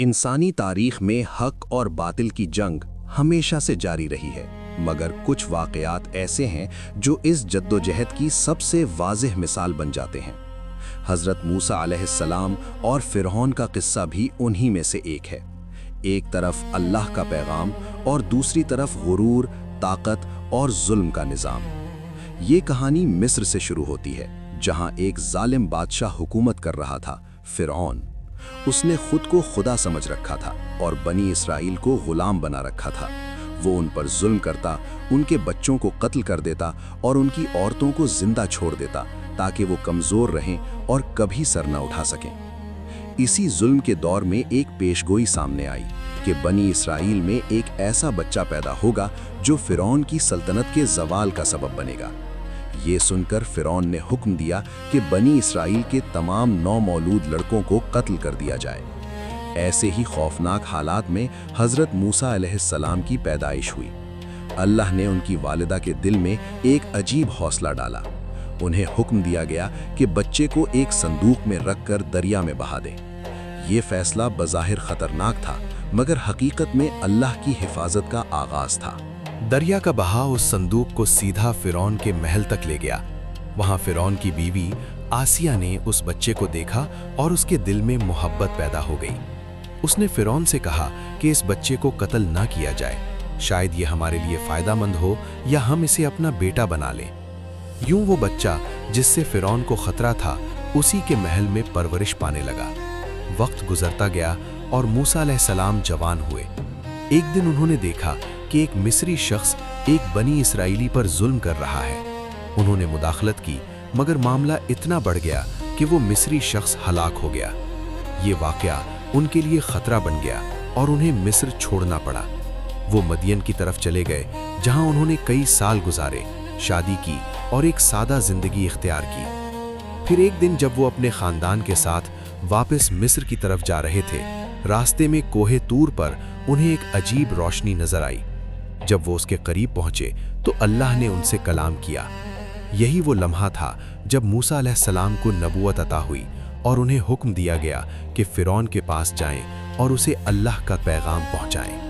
انسانی تاریخ میں حق اور باطل کی جنگ ہمیشہ سے جاری رہی ہے، مگر کچھ واقعات ایسے ہیں جو اس جدوجہد کی سب سے واضح مثال بن جاتے ہیں۔ حضرت موسیٰ علیہ السلام اور فرعون کا قصہ بھی انہی میں سے ایک ہے۔ ایک طرف اللہ کا پیغام اور دوسری طرف غرور، طاقت اور ظلم کا نظام۔ یہ کہانی مصر سے شروع ہوتی ہے، جہاں ایک ظالم بادشاہ حکومت کر رہا تھا، فرعون۔ اس نے خود کو خدا سمجھ رکھا تھا اور بنی اسرائیل کو غلام بنا رکھا تھا۔ وہ ان پر ظلم کرتا، ان کے بچوں کو قتل کر دیتا اور ان کی عورتوں کو زندہ چھوڑ دیتا تاکہ وہ کمزور رہیں اور کبھی سر نہ اٹھا سکیں۔ اسی ظلم کے دور میں ایک پیشگوئی سامنے آئی کہ بنی اسرائیل میں ایک ایسا بچہ پیدا ہوگا جو فرعون کی سلطنت کے زوال کا سبب بنے گا۔ یہ سن کر فرعون نے حکم دیا کہ بنی اسرائیل کے تمام نومولود لڑکوں کو قتل کر دیا جائے۔ ایسے ہی خوفناک حالات میں حضرت موسیٰ علیہ السلام کی پیدائش ہوئی۔ اللہ نے ان کی والدہ کے دل میں ایک عجیب حوصلہ ڈالا۔ انہیں حکم دیا گیا کہ بچے کو ایک صندوق میں رکھ کر دریا میں بہا دیں۔ یہ فیصلہ بظاہر خطرناک تھا، مگر حقیقت میں اللہ کی حفاظت کا آغاز تھا۔ دریا کا بہاؤ اس صندوق کو سیدھا فرعون کے محل تک لے گیا۔ وہاں فرعون کی بیوی آسیہ نے اس بچے کو دیکھا اور اس کے دل میں محبت پیدا ہو گئی۔ اس نے فرعون سے کہا کہ اس بچے کو قتل نہ کیا جائے، شاید یہ ہمارے لیے فائدہ مند ہو یا ہم اسے اپنا بیٹا بنا لیں۔ یوں وہ بچہ جس سے فرعون کو خطرہ تھا، اسی کے محل میں پرورش پانے لگا۔ وقت گزرتا گیا اور موسیٰ علیہ السلام جوان ہوئے۔ ایک دن انہوں نے دیکھا کہ ایک مصری شخص ایک بنی اسرائیلی پر ظلم کر رہا ہے۔ انہوں نے مداخلت کی، مگر معاملہ اتنا بڑھ گیا کہ وہ مصری شخص ہلاک ہو گیا۔ یہ واقعہ ان کے لیے خطرہ بن گیا اور انہیں مصر چھوڑنا پڑا۔ وہ مدین کی طرف چلے گئے، جہاں انہوں نے کئی سال گزارے، شادی کی اور ایک سادہ زندگی اختیار کی۔ پھر ایک دن جب وہ اپنے خاندان کے ساتھ واپس مصر کی طرف جا رہے تھے، راستے میں کوہ طور پر انہیں ایک عجیب روشنی نظر آئی۔ جب وہ اس کے قریب پہنچے تو اللہ نے ان سے کلام کیا۔ یہی وہ لمحہ تھا جب موسیٰ علیہ السلام کو نبوت عطا ہوئی اور انہیں حکم دیا گیا کہ فرعون کے پاس جائیں اور اسے اللہ کا پیغام پہنچائیں۔